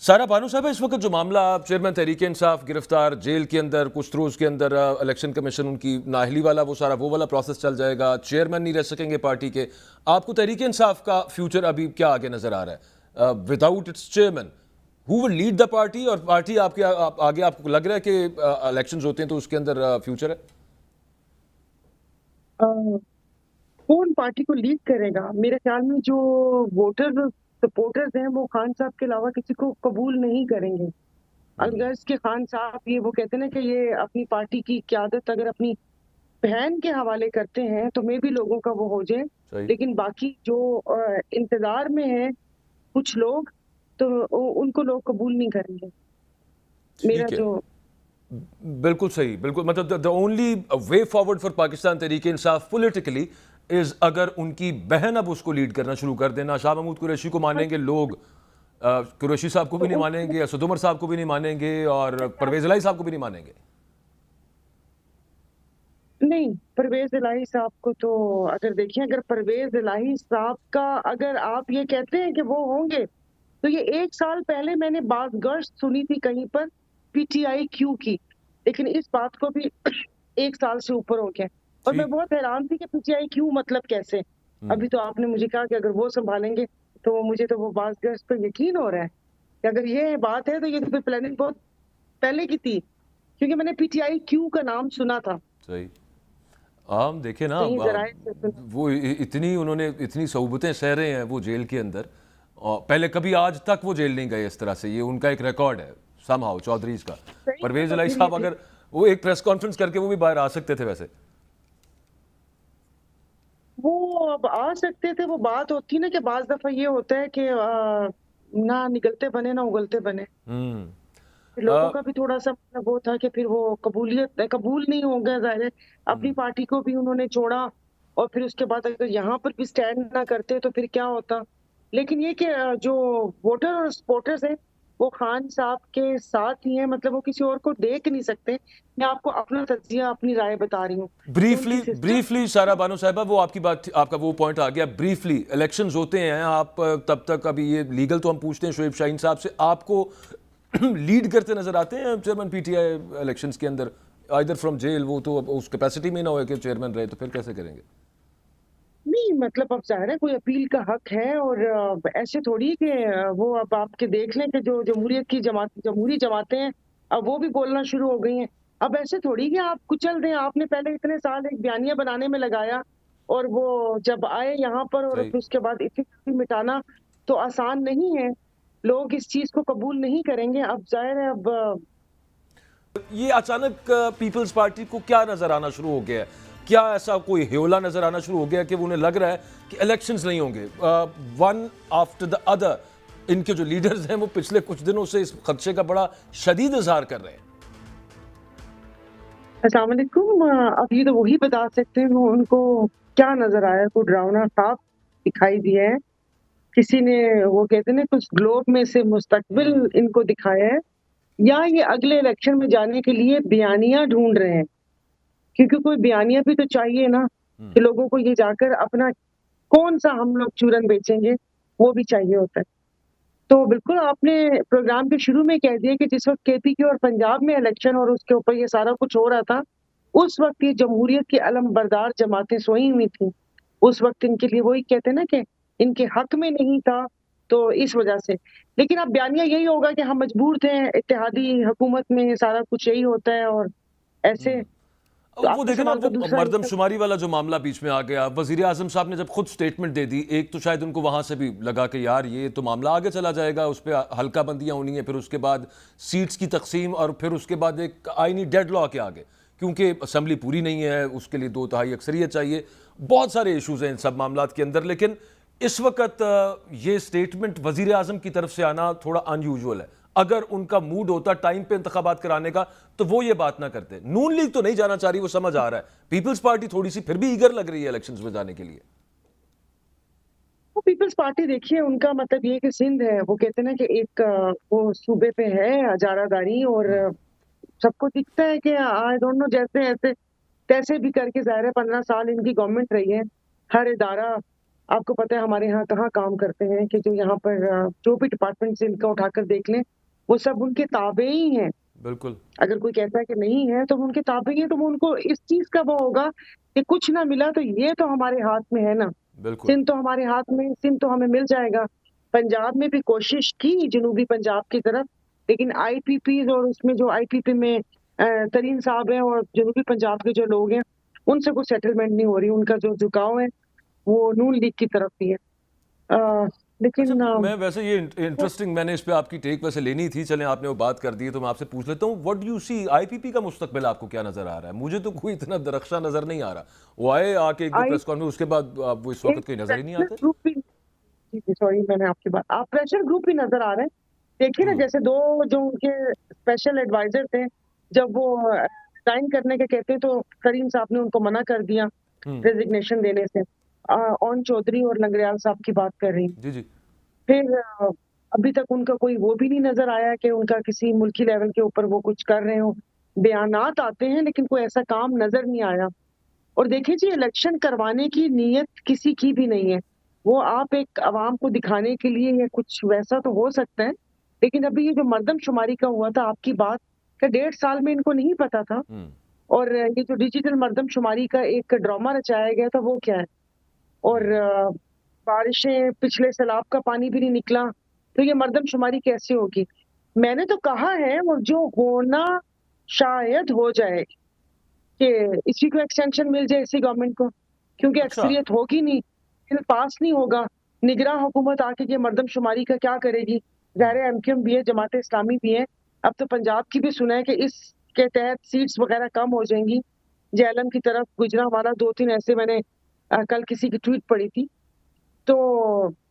सारा बानू साहब, इस वक्त जो मामला चेयरमैन तहरीक इंसाफ गिरफ्तार, जेल के अंदर कुछ रोज के अंदर इलेक्शन कमीशन उनकी नाअहली वाला वो वाला प्रोसेस चल जाएगा, चेयरमैन नहीं रह सकेंगे पार्टी के। आपको तहरीक इंसाफ का फ्यूचर अभी क्या आगे नजर आ रहा है without its chairman? Who will lead the party? और पार्टी आपके आगे आपको लग रहा है कि इलेक्शंस होते हैं तो उसके अंदर फ्यूचर है? कौन पार्टी को लीड करेगा? मेरे ख्याल में जो वोटर सपोर्टर्स हैं वो खान साहब के अलावा किसी को कबूल नहीं करेंगे। अगर इसके खान साहब ये वो कहते हैं ना कि ये अपनी पार्टी की क्यादत अगर अपनी बहन के हवाले करते हैं तो मे भी लोगों का वो हो जाए। सही। लेकिन बाकी जो इंतजार में है कुछ लोग, तो उनको लोग कबूल नहीं करेंगे। मेरा ठीक है, जो बिल्कुल सही, बिल्कुल। मतलब the only way forward for Pakistan तरीके इंसाफ पॉलिटिकली इज अगर उनकी बहन अब उसको लीड करना शुरू कर देना। शाह महमूद कुरैशी को मानेंगे लोग, कुरैशी साहब को भी नहीं तो मानेंगे, असद उमर साहब को भी नहीं मानेंगे, और परवेज इलाही साहब को भी नहीं मानेंगे। नहीं, परवेज इलाही साहब को तो अगर देखिए, अगर परवेज इलाही साहब का अगर आप ये कहते हैं कि वो होंगे, तो ये 1 साल पहले मैंने बात गर्ज सुनी थी कहीं पर पीटीआई क्यू की। लेकिन इस बात को भी 1 साल से ऊपर हो गया और मैं ठीक। बहुत हैरान थी कि पीटीआई क्यू मतलब कैसे। अभी तो आपने मुझे कहा कि अगर वो संभालेंगे, तो मुझे तो वो बात गर्ज पर यकीन हो रहा है कि अगर ये बात है तो ये तो फिर प्लानिंग बहुत पहले की थी, क्योंकि मैंने पीटीआई क्यू का नाम सुना था सही। हम देखे ना, कहीं जराये से सुना। वो इतनी उन्होंने इतनी सहूबतें सह रहे हैं वो जेल के अंदर, और पहले कभी आज तक वो जेल नहीं गए इस तरह से। ये उनका एक रिकॉर्ड है समहाउ चौधरीज का। सही है, परवेज तो इलाही फिर साहब ये अगर वो एक प्रेस कॉन्फ्रेंस करके वो भी बाहर आ सकते थे वैसे। वो अब आ सकते थे। वो बात होती ना कि बाज दफा ये होता है कि ना निगलते बने ना उगलते बने। हम्म। फिर लोगों का भी थोड़ा सा मतलब वो था कि फिर वो कबूल नहीं होगा, जाहिर है। अपनी पार्टी को भी उन्होंने छोड़ा और फिर उसके बाद अगर यहाँ पर भी स्टैंड ना करते तो फिर क्या होता। लेकिन ये कि जो वोटर और सपोर्टर्स हैं वो खान साहब के साथ ही हैं, मतलब वो किसी और को देख नहीं सकते। मैं आपको अपना तजिया अपनी राय बता रही हूँ कि ब्रीफली उनकी सिस्टर। ब्रीफली सारा बानो साहिबा, वो आपकी बात आपका वो पॉइंट आ गया। ब्रीफली इलेक्शंस होते हैं, आप तब तक अभी ये लीगल तो हम पूछते हैं शोएब शाहीन साहब से, आपको लीड करते नजर आते हैं चेयरमैन पीटीआई इलेक्शंस के अंदर, आइदर फ्रॉम जेल? वो तो अब उस कैपेसिटी में ना हो कि चेयरमैन रहे, तो फिर कैसे करेंगे? नहीं, मतलब अब जाहिर है कोई अपील का हक है और ऐसे थोड़ी कि वो अब आपके देख लें कि जो जमहूरियत की जमहूरी जमातें हैं अब वो भी बोलना शुरू हो गई हैं। अब ऐसे थोड़ी कि आप कुचल दें। आपने पहले इतने साल एक बयानिया बनाने में लगाया और वो जब आए यहाँ पर और सही। फिर उसके बाद इतनी मिटाना तो आसान नहीं है। लोग इस चीज को कबूल नहीं करेंगे। अब जाहिर है अब ये अचानक पीपल्स पार्टी को क्या नजर आना शुरू हो गया है? क्या ऐसा कोई ह्योला नजर आना शुरू हो गया कि उन्हें लग रहा है कि इलेक्शंस नहीं होंगे वन आफ्टर द अदर? इनके जो लीडर्स हैं वो पिछले कुछ दिनों से इस खदशे का बड़ा शदीद इजहार कर रहे हैं। अस्सलाम वालेकुम। अब ये तो वही बता सकते हैं वो उनको क्या नजर आया। कोई डरावना साफ दिखाई दिया है किसी ने। वो कहते हैं ना कुछ ग्लोब में से मुस्तकबिल इनको दिखाया है, या ये अगले इलेक्शन में जाने के लिए बयानियां ढूंढ रहे हैं। क्योंकि कोई बयानिया भी तो चाहिए ना कि लोगों को ये जाकर अपना कौन सा हम लोग चूरन बेचेंगे, वो भी चाहिए होता है। तो बिल्कुल आपने प्रोग्राम के शुरू में कह दिया कि जिस वक्त केपी और पंजाब में इलेक्शन और उसके ऊपर ये सारा कुछ हो रहा था, उस वक्त ये जमहूरियत की अलमबरदार जमातें सोई हुई थी। उस वक्त इनके लिए वही कहते हैं ना कि इनके हक में नहीं था, तो इस वजह से। लेकिन अब बयानिया यही होगा कि हम मजबूर थे, इत्तेहादी हुकूमत में सारा कुछ यही होता है और ऐसे। तो वो आपके देखे ना, सवाल का वो दूसरा मरदमशुमारी वाला जो मामला बीच में आ गया, वजीर आजम साहब ने जब खुद स्टेटमेंट दे दी, एक तो शायद उनको वहां से भी लगा कि यार ये तो मामला आगे चला जाएगा, उस पर हल्का बंदियां होनी है, फिर उसके बाद सीट्स की तकसीम, और फिर उसके बाद एक आईनी डेड लॉ के आगे, क्योंकि असम्बली पूरी नहीं है, उसके लिए 2/3 अक्सरियत चाहिए। बहुत सारे इशूज हैं इन सब मामला के अंदर। लेकिन इस वक्त ये स्टेटमेंट वजीर आजम की तरफ से आना थोड़ा अनयूजुअल है। अगर उनका मूड होता टाइम पे इंतखाबात कराने का तो वो ये बात ना करते। नून लीग तो नहीं जाना चाह रही, वो समझ आ रहा है। पीपल्स पार्टी थोड़ी सी फिर भी ईगर लग रही है इलेक्शंस में जाने के लिए। वो पीपल्स पार्टी देखिए, उनका मतलब ये है कि सिंध है, वो कहते हैं ना कि एक वो सूबे पे है हजारादारी और सबको दिखता है कि आई डोंट नो जैसे ऐसे तैसे भी करके जाहिर है 15 साल इनकी गवर्नमेंट रही है। हर इदारा आपको पता है हमारे यहाँ कहाँ काम करते हैं कि जो यहाँ पर जो भी डिपार्टमेंट से इनका उठाकर देख लें, वो सब उनके ताबे ही हैं। बिल्कुल। अगर कोई कहता है कि नहीं है तो वो उनके ताबे ही है, तो वो उनको इस चीज़ का वो होगा कि कुछ ना मिला तो ये तो हमारे हाथ में है ना, बिल्कुल। सिंध तो हमारे हाथ में, सिंध तो हमें मिल जाएगा। पंजाब में भी कोशिश की जनूबी पंजाब की तरफ, लेकिन आईपीपी और उसमें जो आईपीपी में तरीन साहब हैं और जनूबी पंजाब के जो लोग हैं, उनसे कोई सेटलमेंट नहीं हो रही। उनका जो झुकाव है वो नून लीग की तरफ ही है। अ, अच्छा, लेकिन मैं वैसे ये इंटरेस्टिंग, मैंने इस पे आपकी टेक वैसे लेनी थी, चलें आपने वो बात कर दी है तो मैं आपसे पूछ लेता हूँ, what do you see IPP का मुस्तकबिल आपको क्या नजर आ रहा है? मुझे तो कोई इतना दरख्शा नजर नहीं आ रहा। वो आए आके एक दो आई प्रेस कॉन्फ्रेंस, उसके बाद आप वो इस एक वक्त कहीं नजर ही नहीं प्रेशर आते। ग्रुप भी, जी, जी, सॉरी मैंने आपकी बात, आप प्रेशर ग्रुप भी नज़र आ रहे हैं। देखिए ना, हम्म। जैसे 2 जो उनके स्पेशल एडवाइज़र थे, जब वो रिज़ाइन करने के कहते तो करीम साहब ने उनको मना कर दिया हम्म। रेज़िग्नेशन देने से। ओन चौधरी और लंगड़ियाल साहब की बात कर रही हूँ। जी जी। फिर अभी तक उनका कोई वो भी नहीं नज़र आया कि उनका किसी मुल्की लेवल के ऊपर वो कुछ कर रहे हों। बयानात आते हैं लेकिन कोई ऐसा काम नज़र नहीं आया। और देखिए जी, इलेक्शन करवाने की नीयत किसी की भी नहीं है। वो आप एक अवाम को दिखाने के लिए या कुछ वैसा तो हो सकता है, लेकिन अभी ये जो मर्दमशुमारी का हुआ था, आपकी बात का 1.5 साल में इनको नहीं पता था। हम्म। और ये जो डिजिटल मर्दमशुमारी का एक ड्रामा रचाया गया था, वो क्या है? और हम्म। बारिशें, पिछले सैलाब का पानी भी नहीं निकला, तो ये मर्दमशुमारी कैसे होगी? मैंने तो कहा है, और जो होना शायद हो जाए कि इसी को एक्सटेंशन मिल जाए इसी गवर्नमेंट को, क्योंकि अच्छा। अक्सरियत होगी नहीं, बिल पास नहीं होगा। निगरान हुकूमत आके ये मर्दमशुमारी का क्या करेगी? ज़ाहिर है एमक्यूएम भी है, जमात इस्लामी भी है। अब तो पंजाब की भी सुना है कि इसके तहत सीट्स वगैरह कम हो जाएंगी। जेएलएम की तरफ गुजरांवाला 2-3 ऐसे मैंने कल किसी की ट्वीट पढ़ी थी। तो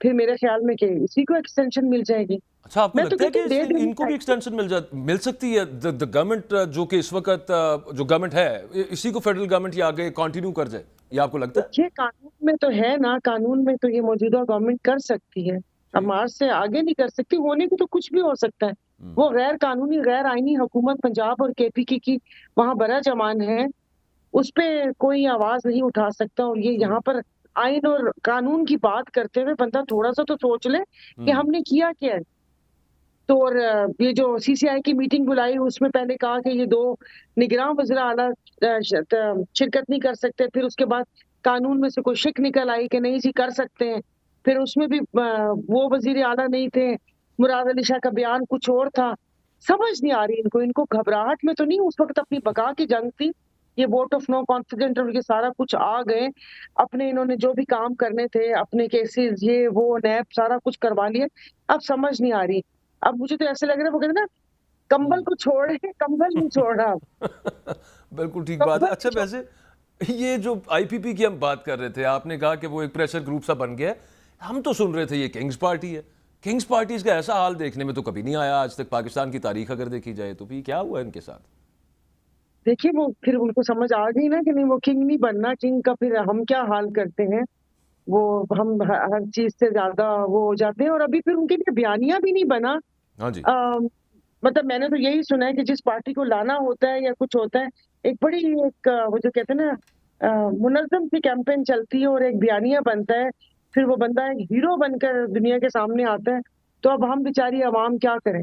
फिर मेरे ख्याल में कि इसी को एक्सटेंशन मिल जाएगी। अच्छा, आपको मैं तो लगता है कहती कि हूँ दे देनी इनको भी चाहिए। एक्सटेंशन मिल सकती है? द गवर्नमेंट जो कि इस वक्त जो गवर्नमेंट है, इसी को फेडरल गवर्नमेंट या आगे कंटिन्यू कर जाए, ये आपको लगता है? देखिए, कानून में तो है ना, कानून में तो ये मौजूदा गवर्नमेंट कर सकती है। अब ठीक। मार्च से आगे नहीं कर सकती, होने को तो कुछ भी हो सकता है। हम्म। वो गैर कानूनी, गैर आईनी हुकूमत पंजाब और केपीके की वहाँ बराजमान है, उस पे कोई आवाज़ नहीं उठा सकता। और ये ट्रू। यहाँ पर आइन और कानून की बात करते हुए बंदा थोड़ा-सा तो सोच ले कि हम्म। हमने किया क्या है? तो और ये जो सीसीआई की मीटिंग बुलाई, उसमें पहले कहा कि ये 2 निगरान वज़ीर आला शिरकत नहीं कर सकते। फिर उसके बाद कानून में से कोई शिक निकल आई कि नहीं जी कर सकते हैं। फिर उसमें भी वो वज़ीर आला नहीं थे, मुराद अली शाह का बयान कुछ और था। समझ नहीं आ रही इनको, इनको घबराहट में तो नहीं उस वक़्त अपनी बका की जंग थी। ये वोट ऑफ नो कॉन्फिडेंस और ये सारा कुछ आ गए। अपने इन्होंने जो भी काम करने थे, अपने केसेज़ ये वो नैब सारा कुछ करवा लिए। अब समझ नहीं आ रही। अब मुझे तो ऐसे लग रहा है, वो कहते हैं ना, कंबल हम्म। को छोड़ के कंबल नहीं छोड़ रहा अब, बिल्कुल ठीक बात है। कंबल अच्छा, नहीं छोड़। वैसे ये जो आईपीपी की हम बात कर रहे थे, आपने कहा कि वो एक प्रेशर ग्रुप सा बन गया है। हम तो सुन रहे थे ये किंग्स पार्टी है। किंग्स पार्टीज का ऐसा हाल देखने में तो कभी नहीं आया आज तक, पाकिस्तान की तारीख अगर देखी जाए तो। भी क्या हुआ इनके साथ? देखिए, वो फिर उनको समझ आ गई ना कि नहीं, वो किंग नहीं बनना, किंग का फिर हम क्या हाल करते हैं, वो हम हर चीज़ से ज़्यादा वो हो जाते हैं। और अभी फिर उनके लिए बयानिया भी नहीं बना। हाँ जी। मतलब मैंने तो यही सुना है कि जिस पार्टी को लाना होता है या कुछ होता है, एक बड़ी एक वो जो कहते हैं ना, मुनज़्ज़म सी कैंपेन चलती है और एक बयानिया बनता है। फिर वो बंदा एक हीरो बनकर दुनिया के सामने आता है। तो अब हम बेचारी अवाम क्या करें?